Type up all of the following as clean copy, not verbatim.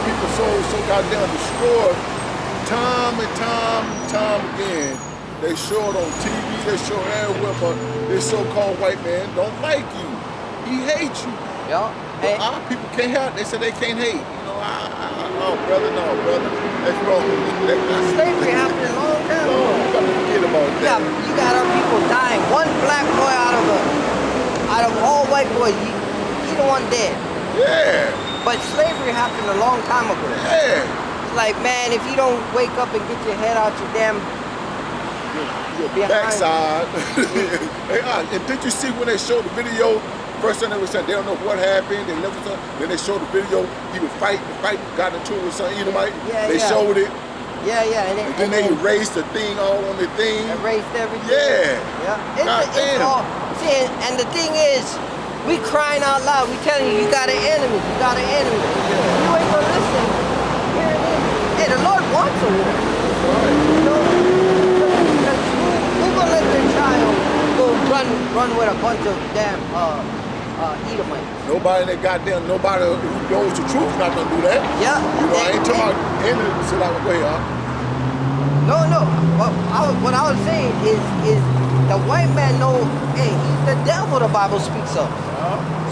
people so goddamn destroyed time and time again. They show it on TV, they show it everywhere, but this so-called white man don't like you. He hates you. Yeah. But our people can't help. They say they can't hate. You know, oh brother, no brother, that's wrong. Slavery happened a long time ago. You gotta forget about that. You got our people dying. One black boy out of all white boys, he the one dead. Yeah. But slavery happened a long time ago. Yeah. It's like, man, if you don't wake up and get your head out your damn your backside. And did you see when they showed the video? First thing they were saying they don't know what happened. They never saw. Then they showed the video. He was fighting, got into it with some Edomite. Yeah, they showed it. Yeah, yeah. And then they erased the thing all on the thing. Erased everything. Yeah. Yeah. It's all. See, and the thing is, we crying out loud. We telling you, you got an enemy. You got an enemy. Yeah. You ain't gonna listen. Here it is. Hey, the Lord wants a war. Right. You know, because who gonna let their child go run with a bunch of damn Edomites? Nobody that goddamn, nobody who knows the truth not gonna do that. Yeah. You know, I ain't talking about enemies. So like, go ahead. No. What I was saying is the white man know, hey, he's the devil the Bible speaks of.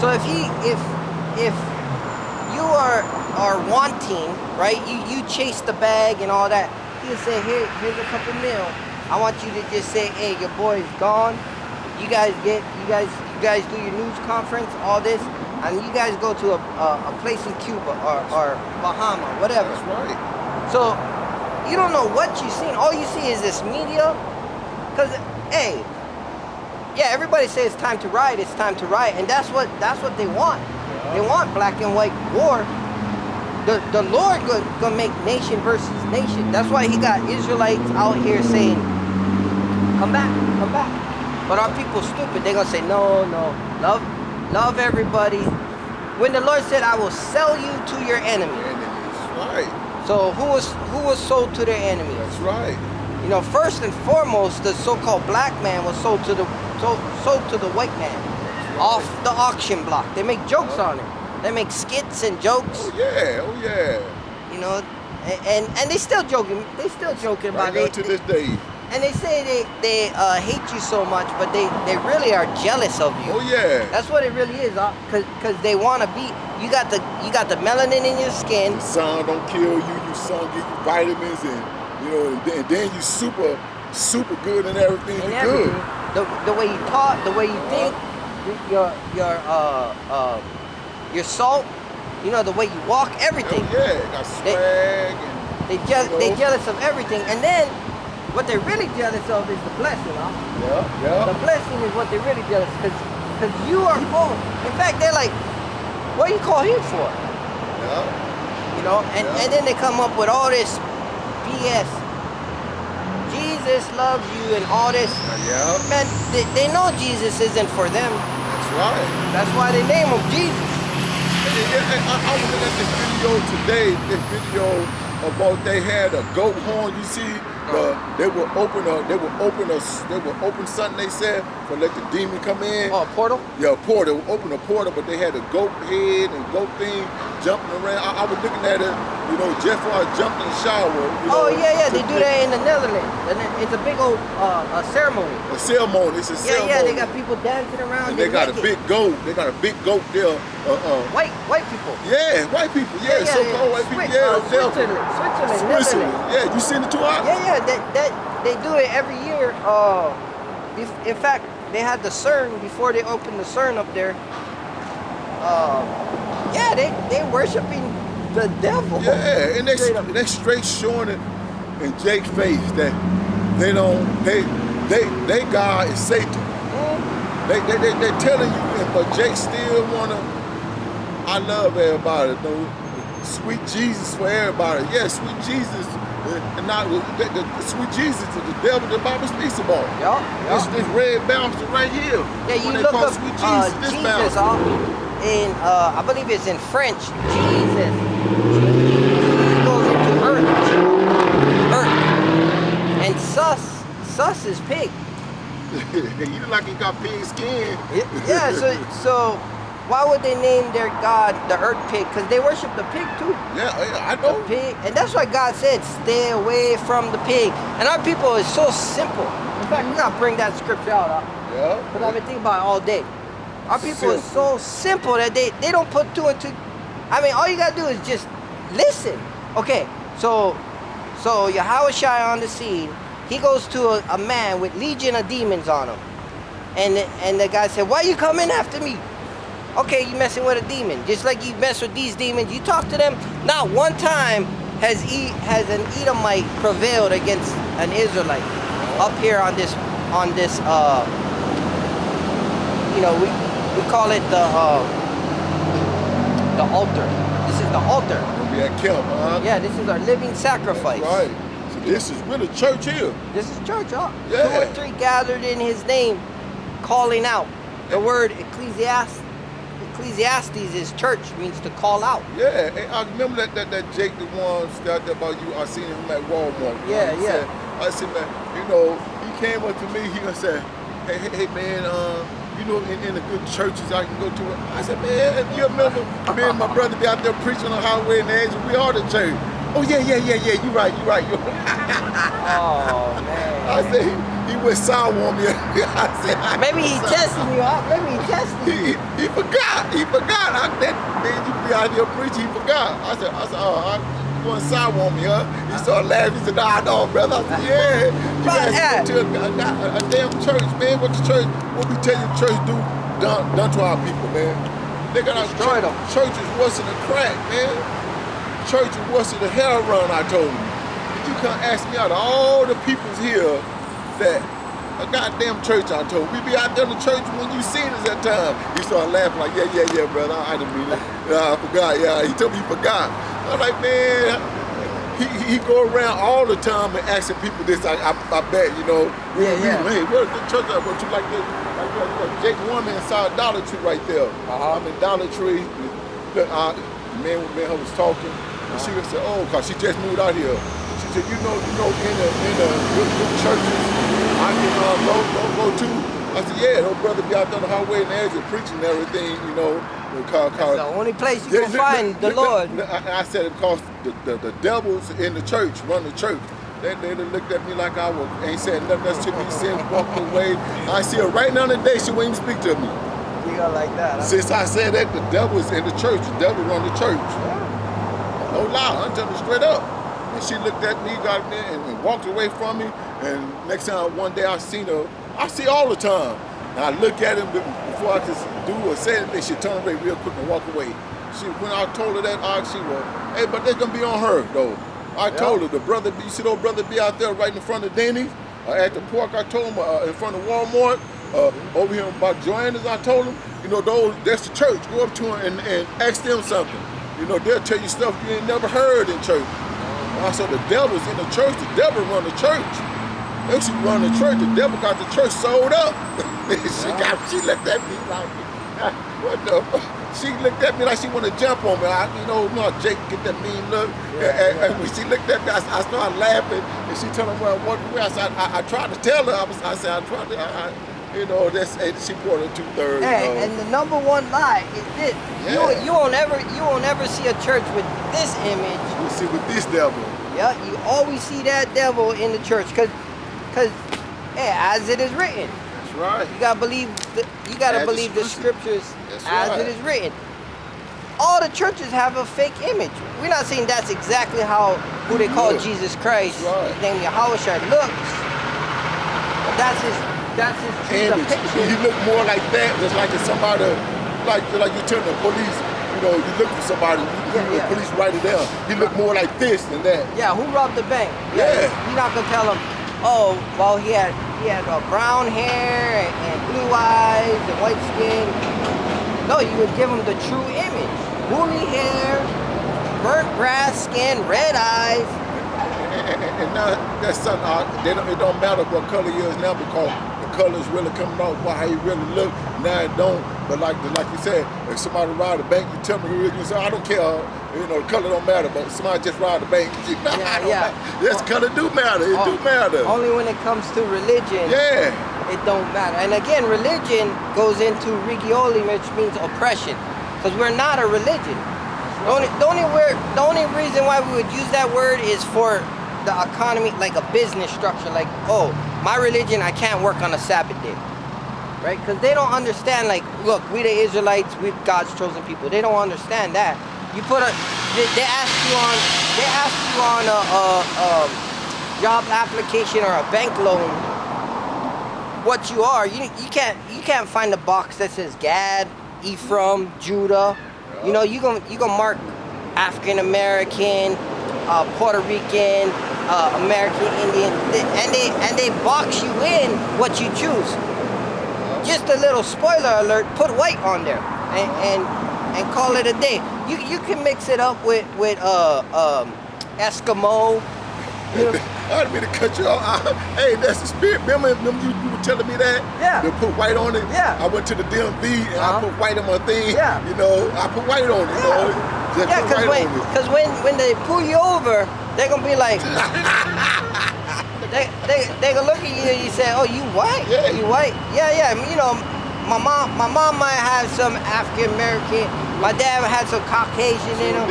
So if you are wanting, right? You chase the bag and all that. He'll say, here's a couple mil. I want you to just say, hey, your boy's gone. You guys do your news conference, all this, and you guys go to a place in Cuba or Bahama, whatever. That's right. So you don't know what you've seen. All you see is this media. Cause hey, yeah, everybody says it's time to riot. It's time to riot, and that's what they want. Yeah. They want black and white war. The Lord gonna make nation versus nation. That's why He got Israelites out here saying, "Come back, come back." But our people stupid. They're gonna say, "No, love everybody." When the Lord said, "I will sell you to your enemy." Enemies, right. So who was sold to their enemies? That's right. You know, first and foremost, the so-called black man was sold to the white man, right. Off the auction block. They make jokes on it. They make skits and jokes. Oh yeah. You know, and they still joking. They still joking about it to this day. And they say they hate you so much, but they really are jealous of you. Oh yeah. That's what it really is, cause they want to be. You got the melanin in your skin. The sun don't kill you. Your sun give you vitamins, and you know, and then you super good in everything. Good. The way you talk, the way you think, your salt. You know, the way you walk, everything. Oh yeah, got swag. They jealous of everything, and then. What they're really jealous of is the blessing, huh? Yeah. The blessing is what they're really jealous, because you are called. In fact, they're like, what do you call him for? Yeah. You know, and then they come up with all this BS. Jesus loves you and all this. Yeah. Man, they know Jesus isn't for them. That's right. That's why they name him Jesus. I was looking at this video today, about they had a goat horn, you see? They will open something, they said, for let the demon come in. Oh, a portal? Yeah, a portal. They will open a portal, but they had a goat head and goat thing jumping around. I was looking at it, you know, just before I jumped in the shower. Yeah, they do that in the Netherlands. And it's a big old ceremony. A ceremony, it's a ceremony. Yeah, they got people dancing around. And they got a big goat. They got a big goat there. White people. Yeah, white people. Yeah, so-called white people. Switzerland. Yeah, you seen it too, huh? Yeah. They do it every year. In fact, they had the CERN before they opened the CERN up there. They worshiping the devil. Yeah, and they straight showing it in Jake's face that they God is Satan. Mm-hmm. They telling you, but Jake still wanna. I love everybody. No, sweet Jesus for everybody. Yeah, sweet Jesus. And not the sweet Jesus is the devil the Bible speaks about. Yeah. This red bouncer right here. Yeah, you look up sweet Jesus in I believe it's in French. Jesus goes into earth, and sus is pig. He look like he got pig skin. Yeah. So why would they name their God the earth pig, because they worship the pig too. Yeah, I The know. pig, and that's why God said, "Stay away from the pig." And our people is so simple. In fact, we're gonna bring that scripture out, Yeah. because I've been thinking about it all day. Our people is so simple that they don't put two and two. I mean, all you gotta do is just listen. Okay, so Yahushua on the scene, he goes to a man with legion of demons on him, and the guy said, "Why you coming after me?" Okay, you messing with a demon. Just like you mess with these demons, you talk to them. Not one time has an Edomite prevailed against an Israelite up here on this we call it the altar. This is the altar. We at camp, huh? Yeah, this is our living sacrifice. That's right. So this is really church here. This is church, huh? Yeah. 2 or 3 gathered in his name, calling out. The word Ecclesiastes is church, means to call out. Yeah, and I remember that Jake, the one that about you. I seen him at Walmart. Yeah, He said, I said, man, he came up to me. He gonna say, hey man, in the good churches I can go to. I said, man, you remember me and my brother be out there preaching on the highway in the edge? We are the church. Oh yeah. You right. Oh man. I said he went sour on me. I said, maybe he tested you out. Maybe he tested you. He forgot. That man, you be out here preaching. He forgot. I said, oh, you going sour on me, huh? He started laughing. He said, nah, no, brother. I said, yeah. You guys go to a damn church, man. What we tell you the church done to our people, man. They got our churches worse than the crack, man. Church is worse than the heroin, I told him. You can't ask me out of all the peoples here that a goddamn church, I told him. We be out there in the church when you seen us that time. He started laughing like, yeah, brother. I didn't mean it. I forgot. Yeah, he told me he forgot. I'm like, man, he go around all the time and asking people this. I bet, hey, where's the church I go to? Like Jake Woman inside Dollar Tree right there. I'm in Dollar Tree. Man was talking. And she said, oh, cause she just moved out here. She said, in the good churches I can go to. I said, yeah, those brothers be out there on the highway and edge and preaching and everything, That's the only place you can find the Lord. I said, because the devils in the church run the church. They looked at me like I ain't saying nothing else to me. Said, walked away. I see her right now today. She wouldn't even speak to me. You got like that, huh? Since I said that, the devil is in the church. The devil run the church. No lie, I'm telling you straight up. And she looked at me, got me, and walked away from me. And next time, one day I seen her, I see all the time. And I look at him before I could do or say anything. She turned away real quick and walk away. When I told her that, she was, hey, but they're gonna be on her though. I told her the brother, you see those brother be out there right in front of Denny's at the park. I told him in front of Walmart. Over here by Joanna's, I told him, that's the church. Go up to them and ask them something. They'll tell you stuff you ain't never heard in church. I said, the devil's in the church. The devil run the church. They should run the church. The devil got the church sold up. She looked at me like, what the fuck? She looked at me like she want to jump on me. Jake, get that mean look. And when she looked at me, I started laughing. And she told me, well, what? I said, I tried to tell her. She poured her 2/3. Hey, and the number one lie is this. Yeah. You won't ever see a church with this image. You see with this devil. Yeah, you always see that devil in the church, cause as it is written. That's right. You gotta believe the scriptures as it is written. All the churches have a fake image. We're not saying that's exactly who they call Jesus Christ. His name Yahushua looks. But that's his image. He look more like that, just like if somebody, like you telling the police, you look for somebody, the police write it down. He look more like this than that. Yeah, who robbed the bank? Yeah. You're not gonna tell him, oh, well, he had brown hair and blue eyes and white skin. No, you would give him the true image. Woolly hair, burnt grass skin, red eyes. And now that's something, it don't matter what color he is now, because colors really coming off how he really look. Now it don't. But like you said, if somebody robbed the bank, you tell me who it is. You say, I don't care. The color don't matter. But somebody just robbed the bank. This color do matter. It do matter. Only when it comes to religion. Yeah. It don't matter. And again, religion goes into rigioli, which means oppression, because we're not a religion. The only reason why we would use that word is for the economy, like a business structure. Like, oh, my religion, I can't work on a Sabbath day, right? Because they don't understand. Like, look, we the Israelites, we God's chosen people. They don't understand that. You put they ask you on a job application or a bank loan what you are. You can't find a box that says Gad, Ephraim, Judah. You know, you gonna mark African American, Puerto Rican, American Indian, and they box you in what you choose. Just a little spoiler alert: put white on there, and call it a day. You can mix it up with Eskimo. You know, I didn't mean to cut you off. Hey, that's the spirit. Remember you were telling me that? Yeah. To put white on it? Yeah. I went to the DMV and I put white on my thing. Yeah. You know, I put white on it. You know, just yeah, put white on it. because when they pull you over, they're gonna be like, they gonna look at you and you say, oh, you white? Yeah. You white? Yeah. You know, my mom might have some African American. My dad had some Caucasian in him.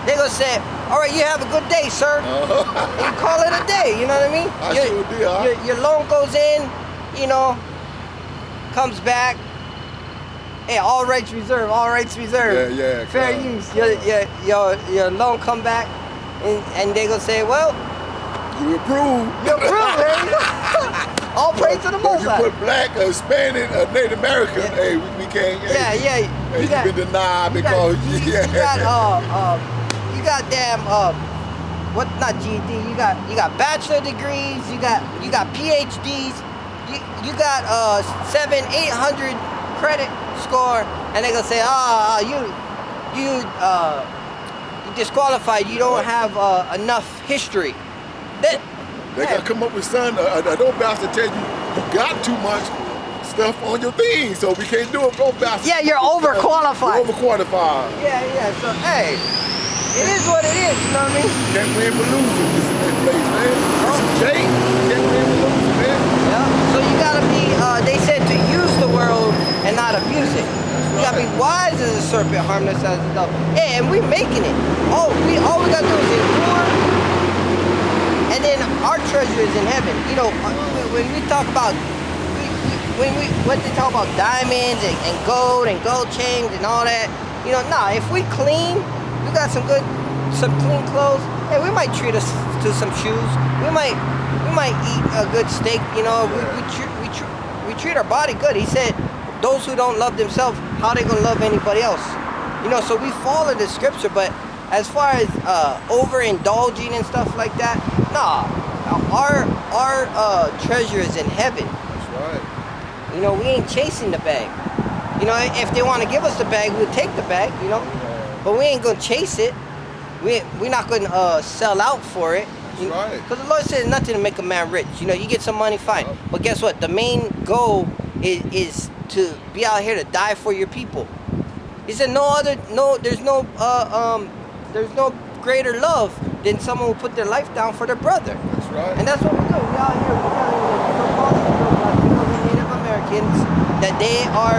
They gonna say, all right, you have a good day, sir. You call it a day, you know what I mean? I sure did, your loan goes in, you know, comes back. Hey, all rights reserved, all rights reserved. Yeah. Fair use. Your loan come back, and they gonna say, well, you approve. You approve, man. All praise to the Most High. You put black, Hispanic, Native American. Yeah. Hey, we can't. Yeah. Hey, you been denied because you got damn what, not GED, you got bachelor degrees, you got PhDs, you got 700-800 credit score, and they gonna say, you disqualified, you don't have enough history. They gotta come up with something. Don't bastard tell you got too much stuff on your thing, so we can't do it. Don't bastard. Yeah, you're overqualified. You're overqualified. Yeah. So hey, it is what it is. You know what I mean? Can't win for losing. This is that place, man. It's a Jake. Can't win for losing, man. Yeah. So you gotta be. They said to use the world and not abuse it. You gotta be wise as a serpent, harmless as a dove. Hey, and we're making it. All we gotta do is endure. And then our treasure is in heaven. You know, when we talk about, when they talk about diamonds and gold chains and all that, you know, nah, if we clean, we got some clean clothes, hey, we might treat us to some shoes. We might eat a good steak, you know, we treat our body good. He said, those who don't love themselves, how they gonna love anybody else? You know, so we follow the scripture, but as far as overindulging and stuff like that, nah. Our treasure is in heaven. That's right. You know, we ain't chasing the bag. You know, if they want to give us the bag, we'll take the bag. You know, but we ain't gonna chase it. We're not gonna sell out for it. That's right. Because the Lord says nothing to make a man rich. You know, you get some money, fine. But guess what? The main goal is to be out here to die for your people. He said there's no greater love than someone who put their life down for their brother. That's right. And that's what we do. We out here, we're telling the Native Americans that they are